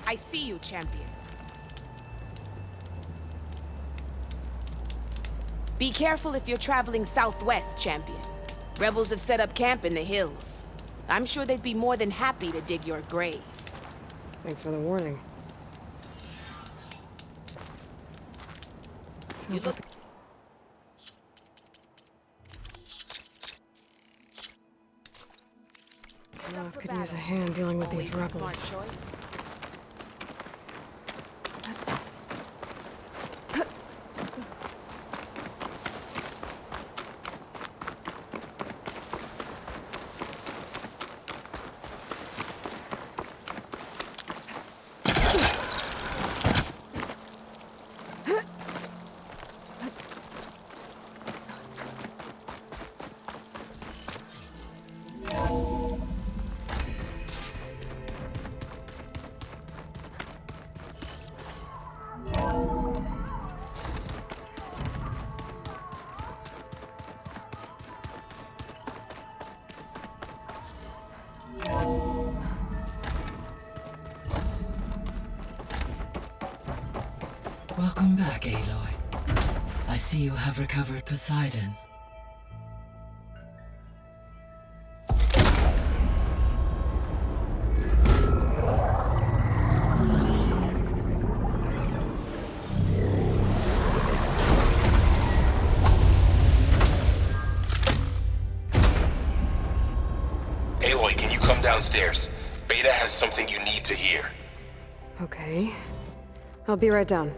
I see you, champion. Be careful if you're traveling southwest, champion. Rebels have set up camp in the hills. I'm sure they'd be more than happy to dig your grave. Thanks for the warning. Sounds like... Roth could use a hand dealing with these rebels. Welcome back, Aloy. I see you have recovered Poseidon. Aloy, can you come downstairs? Beta has something you need to hear. Okay. I'll be right down.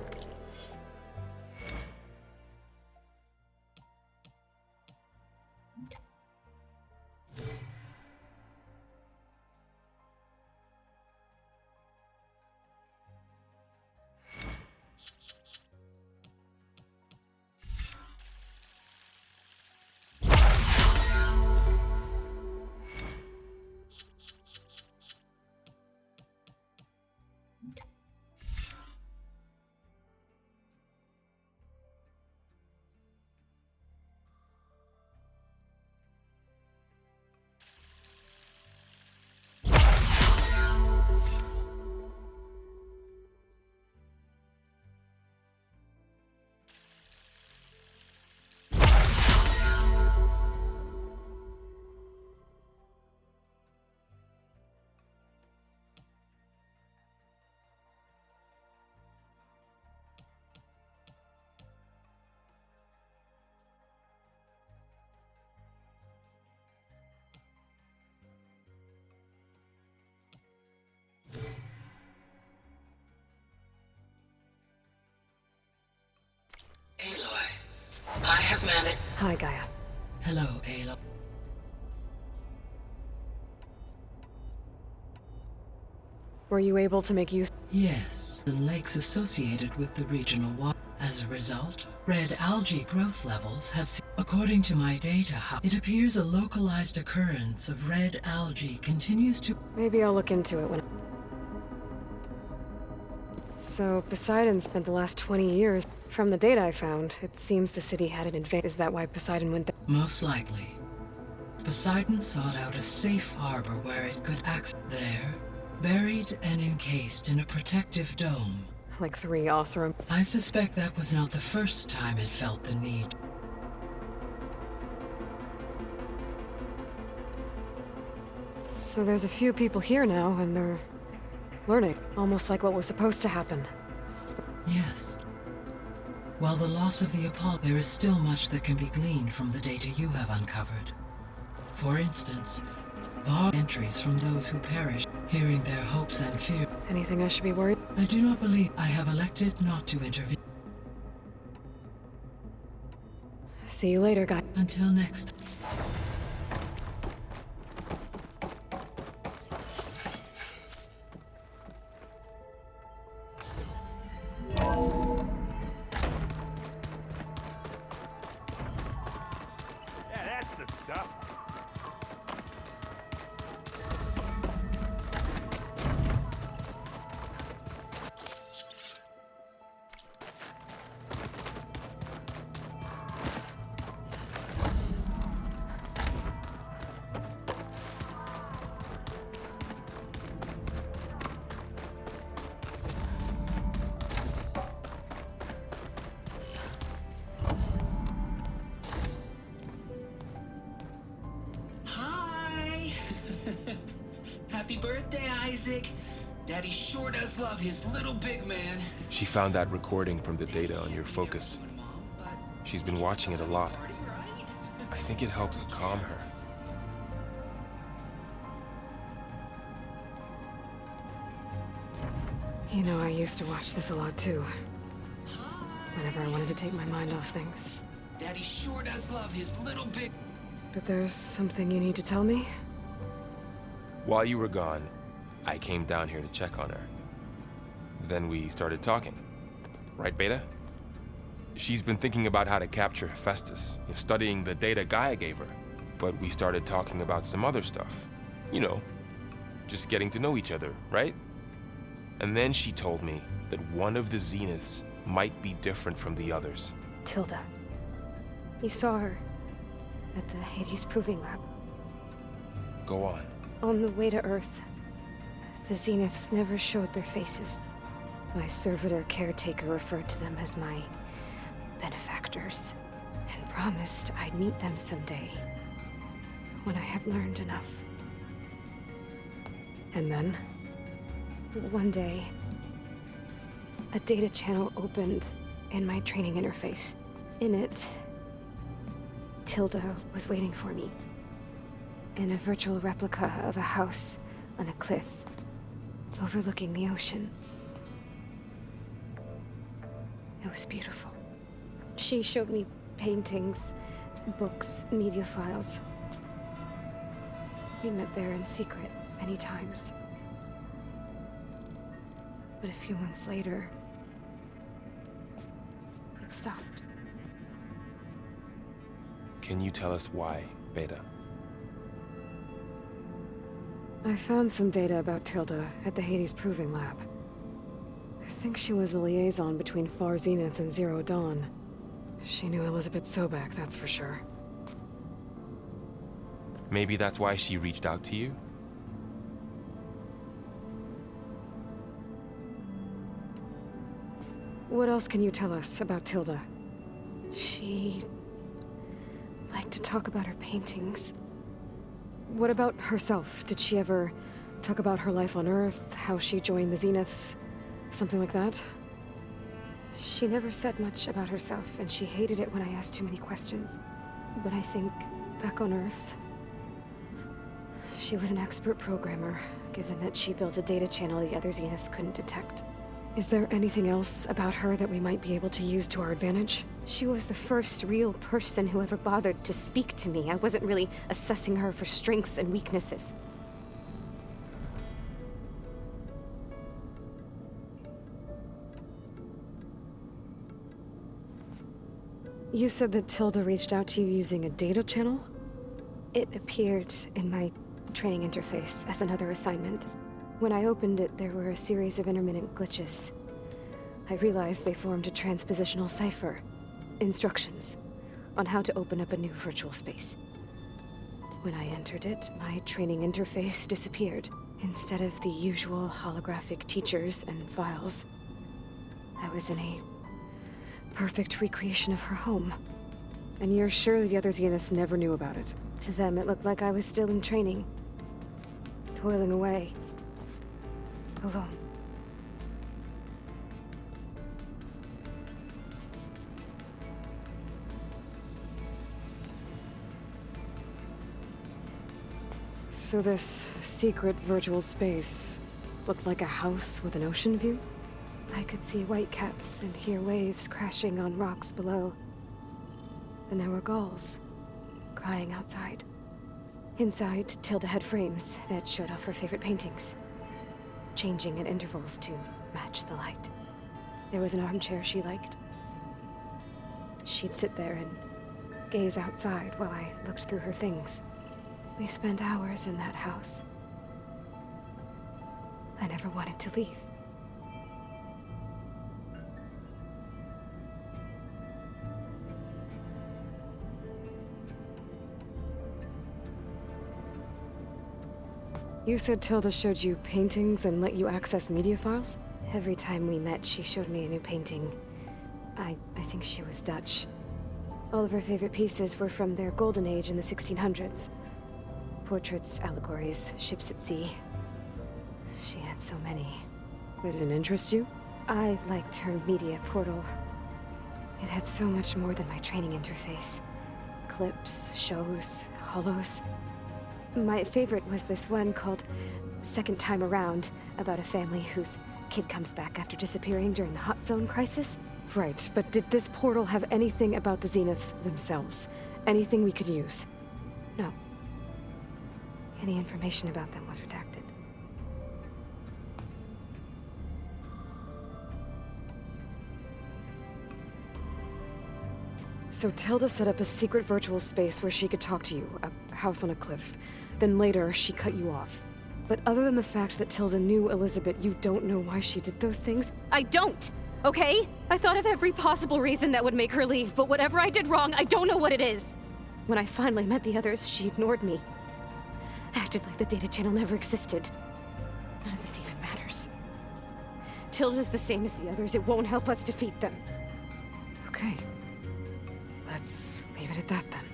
Aloy, I have managed... Hi, Gaia. Hello, Aloy. Were you able to make use? Yes, the lakes associated with the regional water. As a result, red algae growth levels have according to my data, it appears a localized occurrence of red algae continues to... Maybe I'll look into it when... So, Poseidon spent the last 20 years... From the data I found, it seems the city had an advantage. Is that why Poseidon went there? Most likely. Poseidon sought out a safe harbor where it could access there, buried and encased in a protective dome. Like 3 Oseram. I suspect that was not the first time it felt the need. So there's a few people here now, and they're... learning. Almost like what was supposed to happen. Yes. While the loss of the Apollo, there is still much that can be gleaned from the data you have uncovered. For instance, VAR entries from those who perish, hearing their hopes and fears. Anything I should be worried? I do not believe I have elected not to intervene. See you later, guy. Until next. Isaac. Daddy sure does love his little big man. She found that recording from the data on your focus. She's been watching it a lot. I think it helps calm her. You know, I used to watch this a lot too. Whenever I wanted to take my mind off things. Daddy sure does love his little big... But there's something you need to tell me? While you were gone, I came down here to check on her. Then we started talking. Right, Beta? She's been thinking about how to capture Hephaestus, studying the data Gaia gave her. But we started talking about some other stuff. You know, just getting to know each other, right? And then she told me that one of the Zeniths might be different from the others. Tilda. You saw her at the Hades Proving Lab. Go on. On the way to Earth, the Zeniths never showed their faces. My servitor caretaker referred to them as my benefactors, and promised I'd meet them someday, when I had learned enough. And then, one day, a data channel opened in my training interface. In it, Tilda was waiting for me, in a virtual replica of a house on a cliff overlooking the ocean. It was beautiful. She showed me paintings, books, media files. We met there in secret many times. But a few months later, it stopped. Can you tell us why, Beta? I found some data about Tilda at the Hades Proving Lab. I think she was a liaison between Far Zenith and Zero Dawn. She knew Elizabeth Sobek, that's for sure. Maybe that's why she reached out to you? What else can you tell us about Tilda? She liked to talk about her paintings. What about herself? Did she ever talk about her life on Earth, how she joined the Zeniths, something like that? She never said much about herself, and she hated it when I asked too many questions. But I think, back on Earth, she was an expert programmer, given that she built a data channel the other Zeniths couldn't detect. Is there anything else about her that we might be able to use to our advantage? She was the first real person who ever bothered to speak to me. I wasn't really assessing her for strengths and weaknesses. You said that Tilda reached out to you using a data channel? It appeared in my training interface as another assignment. When I opened it, there were a series of intermittent glitches. I realized they formed a transpositional cipher. Instructions on how to open up a new virtual space. When I entered it, my training interface disappeared. Instead of the usual holographic teachers and files, I was in a perfect recreation of her home. And you're sure the other Zeniths never knew about it? To them, it looked like I was still in training. Toiling away. Alone. So this secret virtual space looked like a house with an ocean view? I could see whitecaps and hear waves crashing on rocks below. And there were gulls crying outside. Inside, Tilda had frames that showed off her favorite paintings, changing at intervals to match the light. There was an armchair she liked. She'd sit there and gaze outside while I looked through her things. We spent hours in that house. I never wanted to leave. You said Tilda showed you paintings and let you access media files? Every time we met, she showed me a new painting. I think she was Dutch. All of her favorite pieces were from their golden age in the 1600s. Portraits, allegories, ships at sea. She had so many. They didn't interest you? I liked her media portal. It had so much more than my training interface. Clips, shows, holos. My favorite was this one called Second Time Around, about a family whose kid comes back after disappearing during the Hot Zone crisis. Right, but did this portal have anything about the Zeniths themselves? Anything we could use? No. Any information about them was redacted. So Tilda set up a secret virtual space where she could talk to you, a house on a cliff. Then later, she cut you off. But other than the fact that Tilda knew Elizabeth, you don't know why she did those things? I don't! Okay? I thought of every possible reason that would make her leave, but whatever I did wrong, I don't know what it is! When I finally met the others, she ignored me. Acted like the data channel never existed. None of this even matters. Tilda's the same as the others. It won't help us defeat them. Okay. Let's leave it at that then.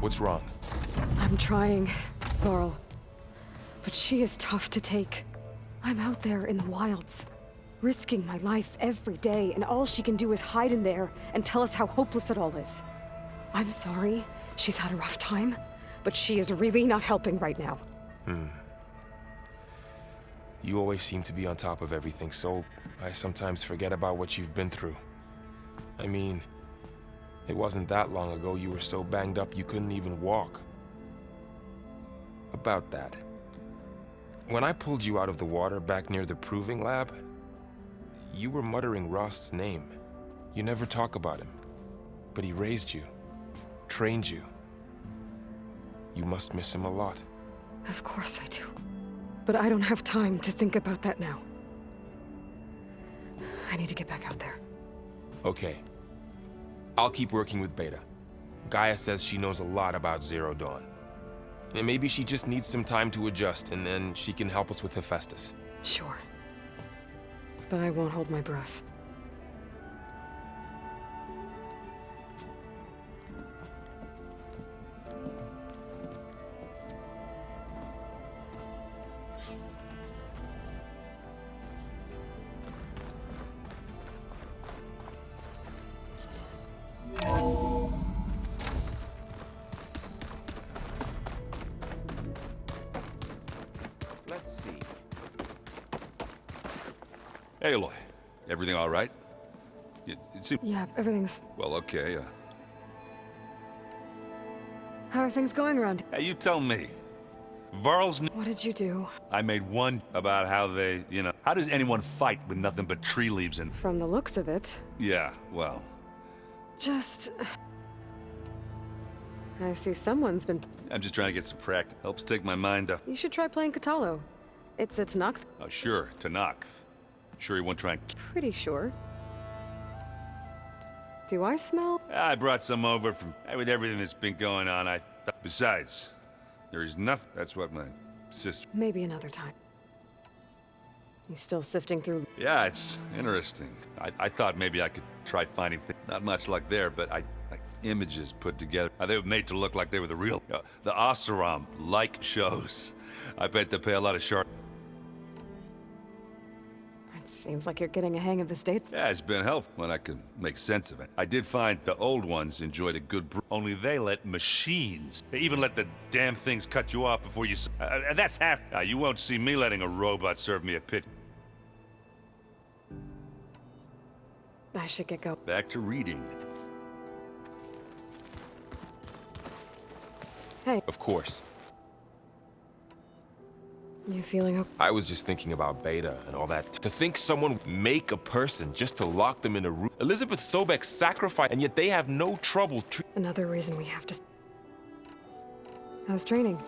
What's wrong? I'm trying, Laurel. But she is tough to take. I'm out there in the wilds, risking my life every day, and all she can do is hide in there and tell us how hopeless it all is. I'm sorry, she's had a rough time, but she is really not helping right now. You always seem to be on top of everything, so I sometimes forget about what you've been through. I mean, it wasn't that long ago you were so banged up you couldn't even walk. About that. When I pulled you out of the water back near the proving lab, you were muttering Rost's name. You never talk about him, but he raised you. Trained you. You must miss him a lot. Of course I do. But I don't have time to think about that now. I need to get back out there. Okay. I'll keep working with Beta. Gaia says she knows a lot about Zero Dawn. And maybe she just needs some time to adjust, and then she can help us with Hephaestus. Sure. But I won't hold my breath. Let's see. Hey, Aloy. Everything all right? It seems... Yeah, everything's... Well, okay. How are things going around? Hey, you tell me. Varl's... What did you do? I made one about how they, How does anyone fight with nothing but tree leaves and... From the looks of it, Yeah, well... just... I see someone's been... I'm just trying to get some practice. Helps take my mind off. You should try playing Katalo. It's a Tanakh. Oh, sure. Tanakh. Sure you won't try and... Pretty sure. Do I smell? I brought some over from... With everything that's been going on, I thought... Besides, there is nothing... That's what my sister... Maybe another time. He's still sifting through... Yeah, it's interesting. I thought maybe I could try finding things. Not much like there, but like images put together. They were made to look like they were the real... the Oseram-like shows. I bet they pay a lot of sharp... It seems like you're getting a hang of the state. Yeah, it's been helpful when I could make sense of it. I did find the old ones enjoyed a good only they let machines. They even let the damn things cut you off before you... that's half... you won't see me letting a robot serve me a pit. I should get going. Back to reading. Hey, Of course. you feeling okay? I was just thinking about Beta and all that. To think someone would make a person just to lock them in a room. Elizabeth Sobek sacrificed, and yet they have no trouble Another reason we have to... How's training?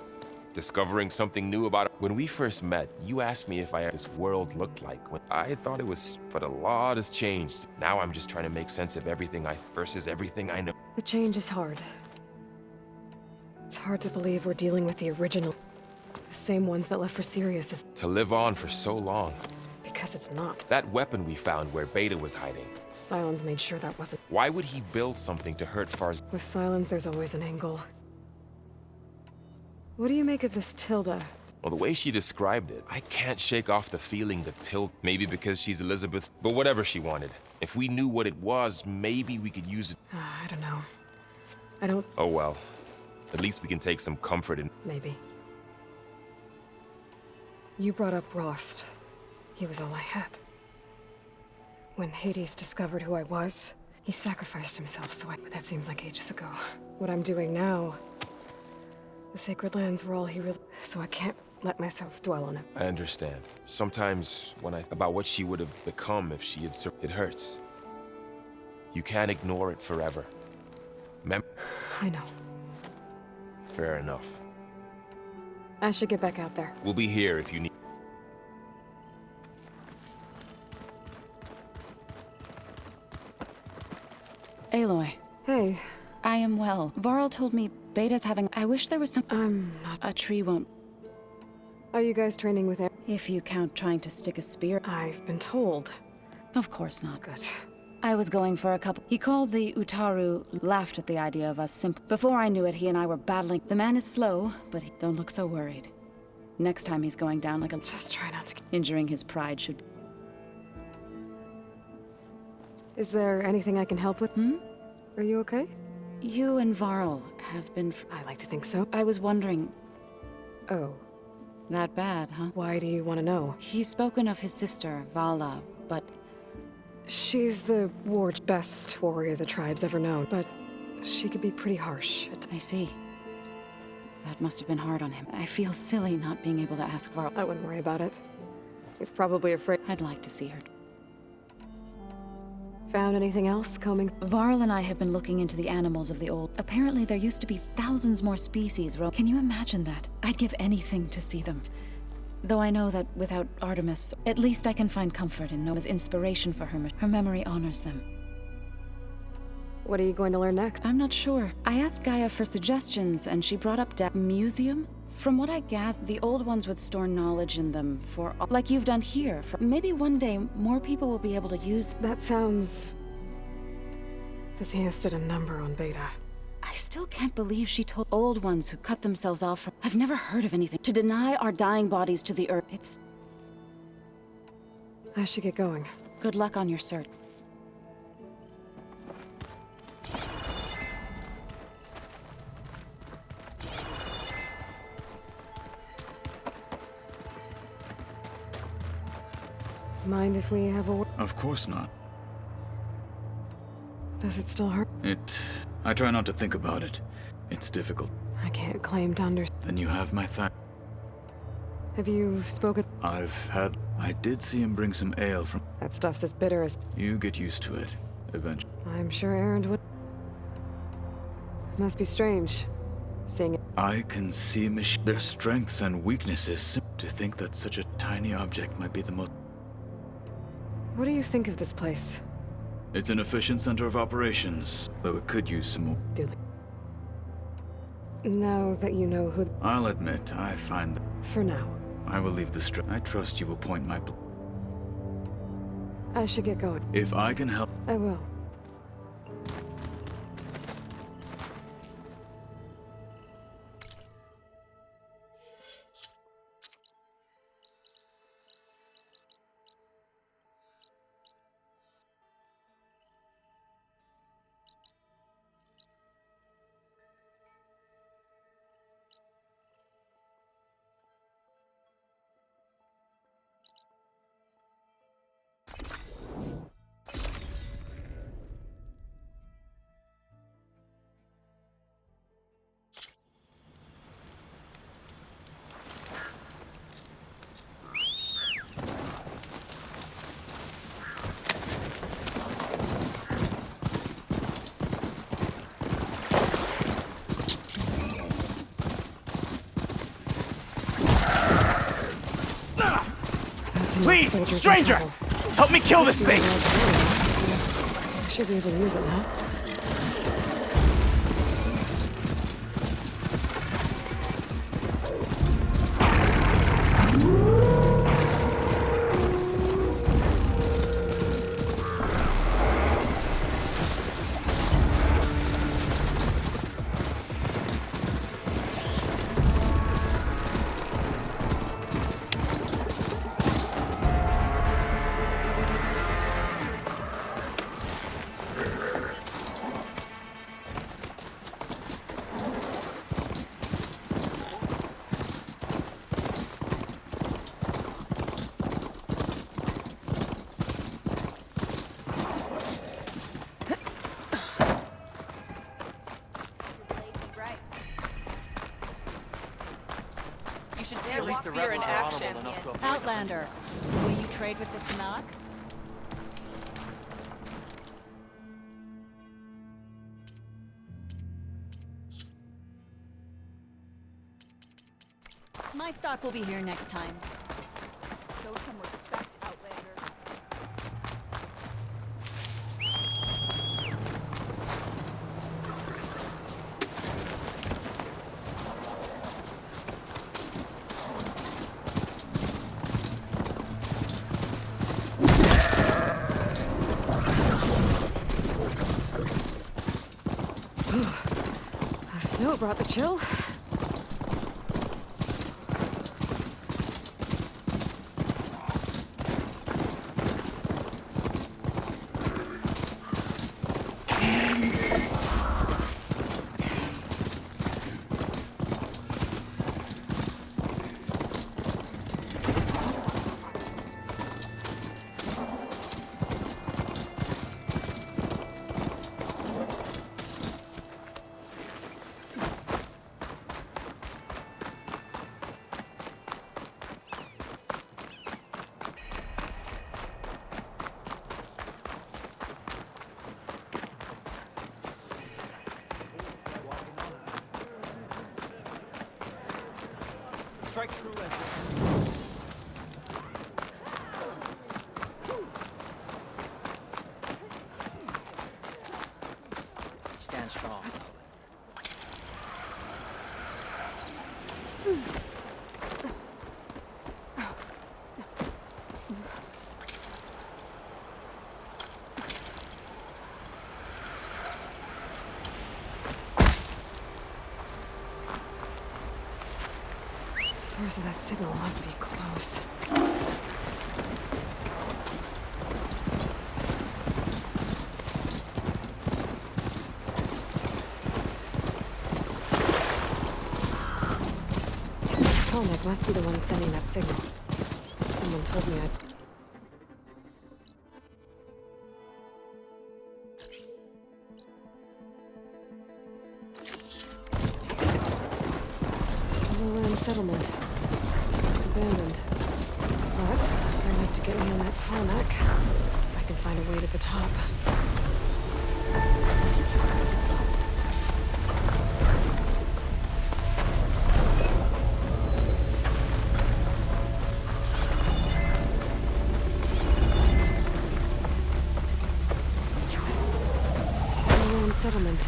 discovering something new about it. When we first met, you asked me if this world looked like. When I thought it was, but a lot has changed. Now I'm just trying to make sense of everything versus everything I know. The change is hard. It's hard to believe we're dealing with the original. The same ones that left for Sirius. To live on for so long. Because because it's not. That weapon we found where Beta was hiding. Silence made sure that wasn't. Why would he build something to hurt Far's? With Silence, there's always an angle. What do you make of this Tilda? Well, the way she described it, I can't shake off the feeling that maybe because she's Elizabeth, but whatever she wanted. If we knew what it was, maybe we could use it. I don't know. I don't... Oh well. At least we can take some comfort in... Maybe. You brought up Rost. He was all I had. When Hades discovered who I was, he sacrificed himself, but that seems like ages ago. What I'm doing now... The Sacred Lands were all he really... So I can't let myself dwell on it. I understand. Sometimes about what she would have become if she had it hurts. You can't ignore it forever. I know. Fair enough. I should get back out there. We'll be here if you need... Aloy, Hey, I am well. Varl told me Beta's having... I wish there was some... I'm not... A tree won't... Are you guys training with If you count trying to stick a spear... I've been told. Of course not. Good. I was going for a couple... He called the Utaru, laughed at the idea of us Before I knew it, he and I were battling. The man is slow, but don't look so worried. Next time he's going down like a... Just try not to... Injuring his pride should... Is there anything I can help with? Are you okay? You and Varl have been... I like to think so. I was wondering... Oh. That bad, huh? Why do you want to know? He's spoken of his sister, Vala, but... She's the best warrior the tribe's ever known, but she could be pretty harsh. I see. That must have been hard on him. I feel silly not being able to ask Varl. I wouldn't worry about it. He's probably afraid. I'd like to see her. Found anything else combing? Varl and I have been looking into the animals of the old. Apparently there used to be thousands more species. Can you imagine that? I'd give anything to see them. Though I know that without Artemis, at least I can find comfort in Noah's inspiration for her. Her memory honors them. What are you going to learn next? I'm not sure. I asked Gaia for suggestions, and she brought up museum. From what I gather, the old ones would store knowledge in them like you've done here. Maybe one day more people will be able to use them. That sounds... This did a number on Beta. I still can't believe she told old ones who cut themselves off from... I've never heard of anything. To deny our dying bodies to the earth, it's... I should get going. Good luck on your search. Mind if we have a... Of course not. Does it still hurt? I try not to think about it. It's difficult. I can't claim to understand. Then you have my thanks. Have you spoken? I did see him bring some ale from... That stuff's as bitter as... You get used to it, eventually. I'm sure Erend would... Must be strange, seeing it. I can see their strengths and weaknesses. To think that such a tiny object might be the most... What do you think of this place? It's an efficient center of operations, though it could use some more. Now that you know who... I'll admit, I find that... For now. I will leave the I trust you will point my... I should get going. If I can help... I will. Please, stranger! Help me kill this thing! I should be able to use it now. should see at least Spear in action. Outlander, will you trade with the Tanakh? My stock will be here next time. Show some respect, Outlander. The snow brought the chill. Strike through and stand strong. The source of that signal must be close. Telnet must be the one sending that signal. Someone told me I'd... Low-end settlement. It's abandoned. But they're enough to get me on that tarmac. I can find a way to the top. Low-end settlement.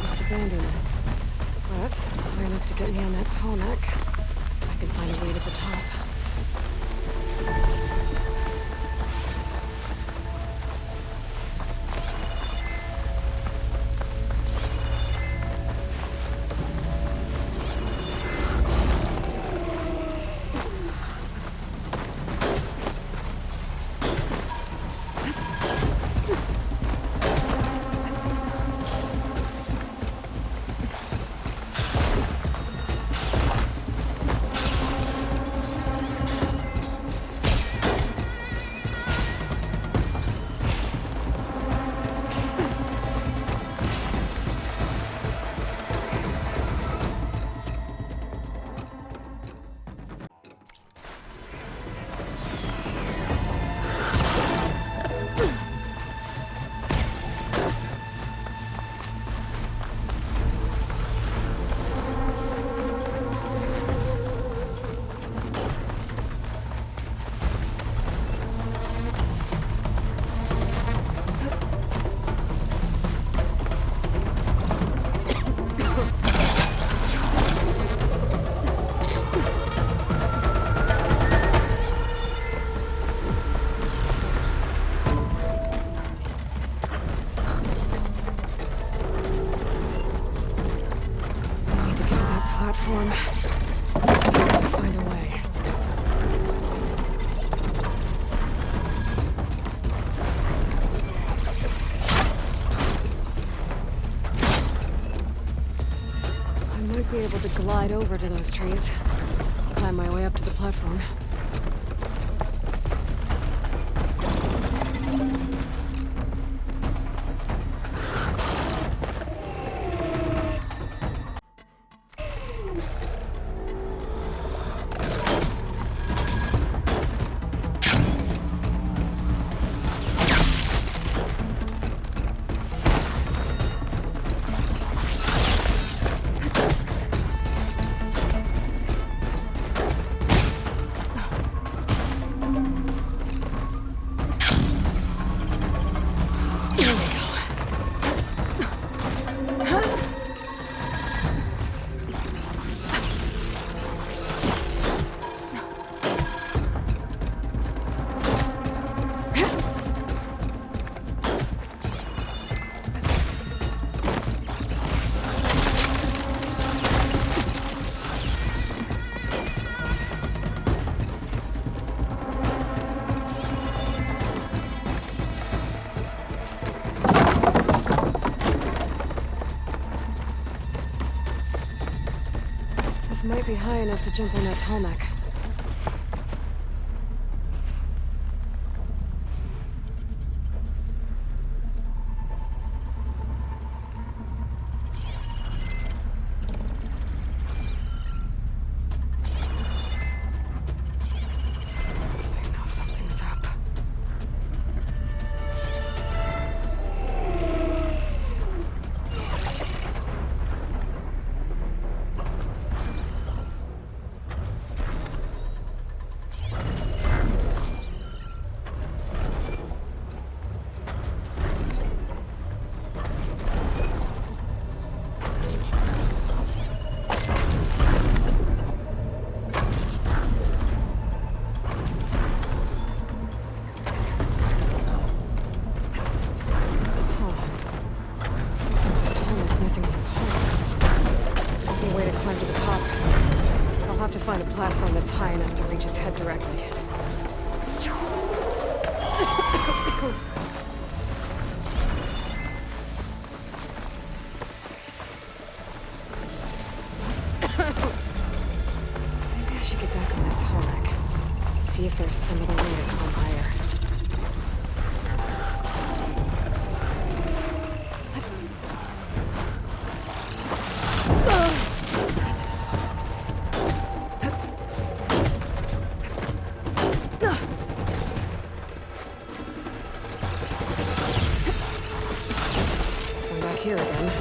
It's abandoned. But they're enough to get me on that tarmac. I can find a way to the top. I need to get to that platform. I just gotta find a way. I might be able to glide over to those trees. Climb my way up to the platform. This might be high enough to jump on that tall neck. I know something's up. Missing some parts. There's no way to climb to the top. I'll have to find a platform that's high enough to reach its head directly. Maybe I should get back on that tall neck. See if there's some other way to climb higher. I'm back here again.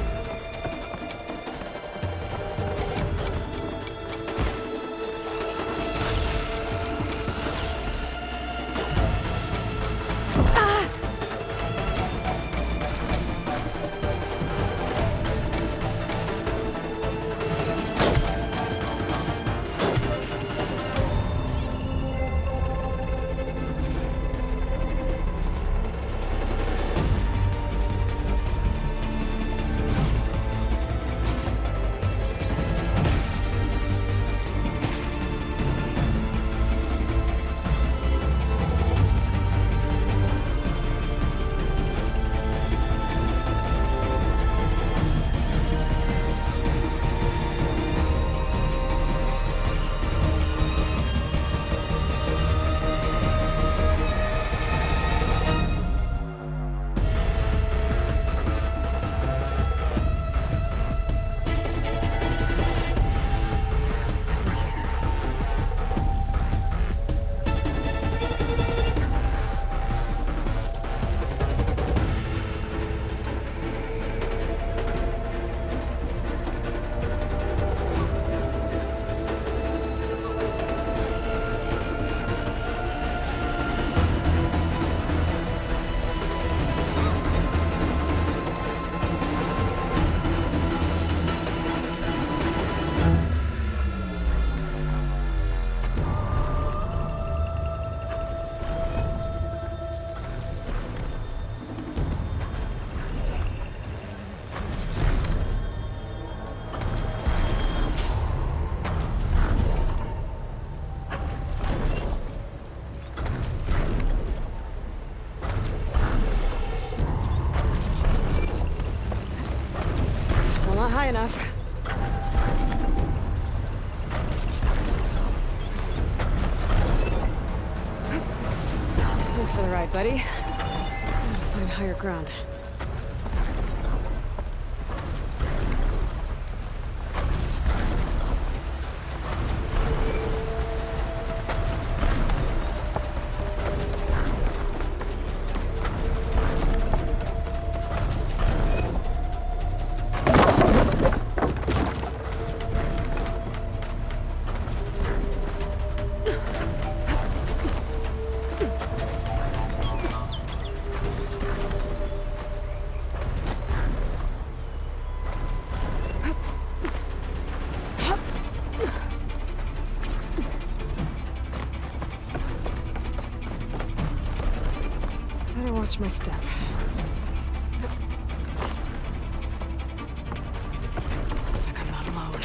High enough. Thanks for the ride, buddy. I'm gonna find higher ground. Watch my step. Looks like I'm not alone.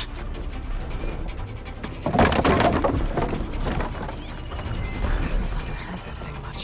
Guess it's not gonna hurt that thing much.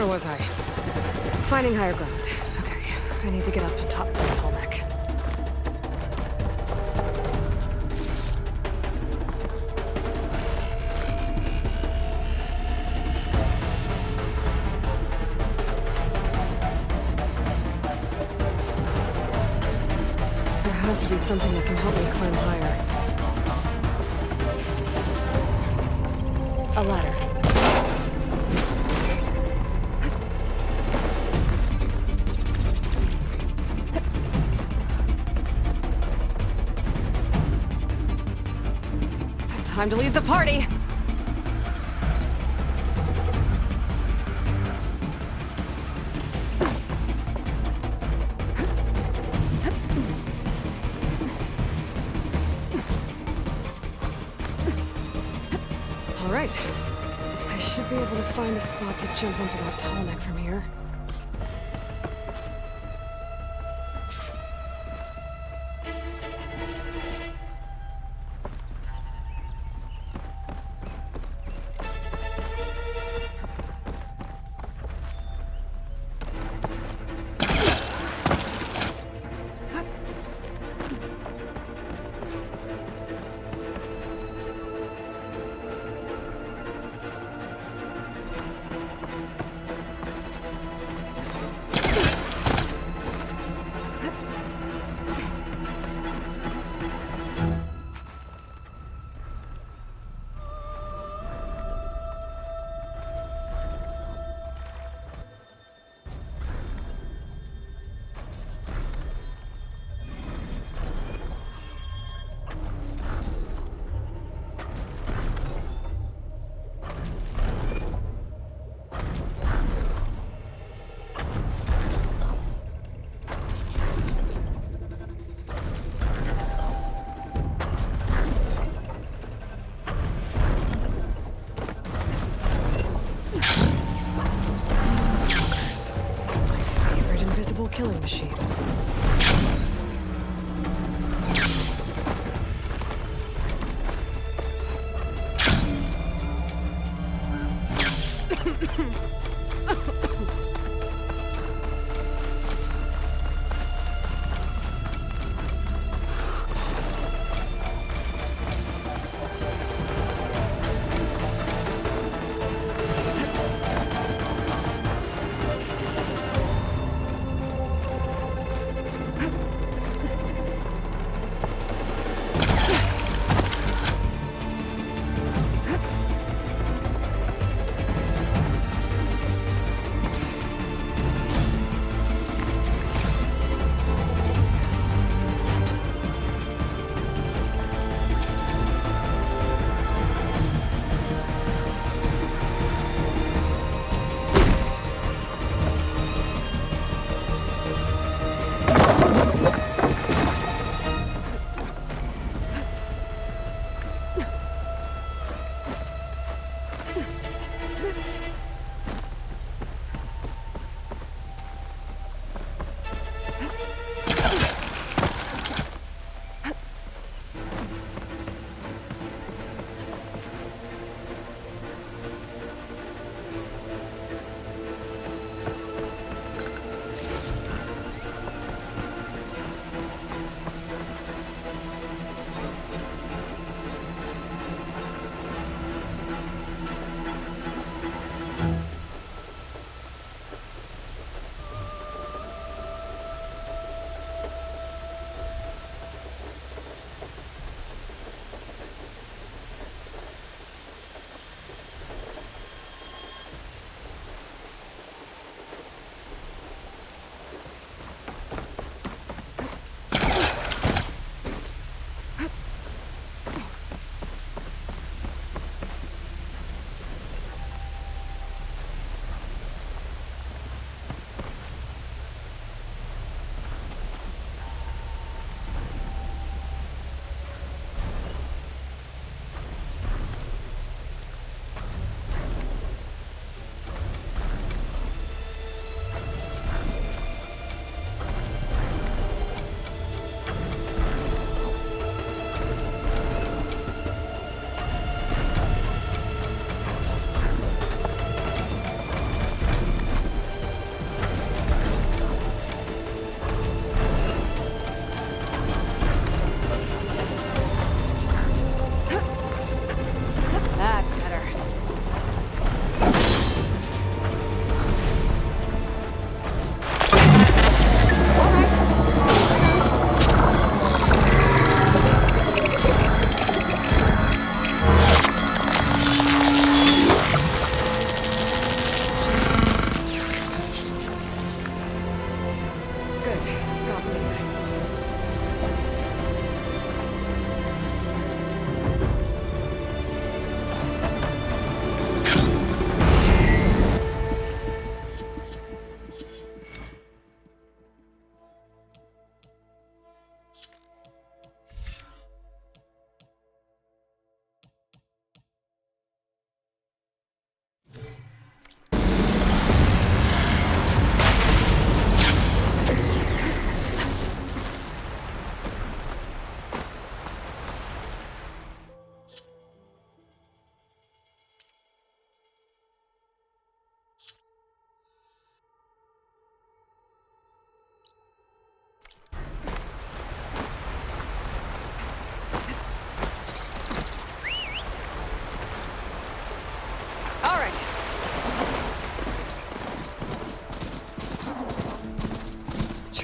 was I? Finding higher ground. Okay, I need to get up to top of the tall neck. There has to be something that can help me climb higher. A ladder. Time to leave the party! All right. I should be able to find a spot to jump onto that tall neck from here.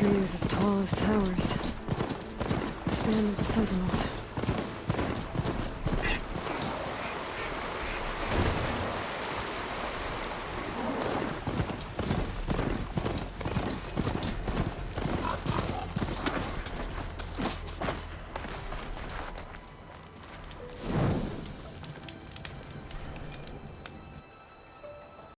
trees as tall as towers. The stand of the sentinels.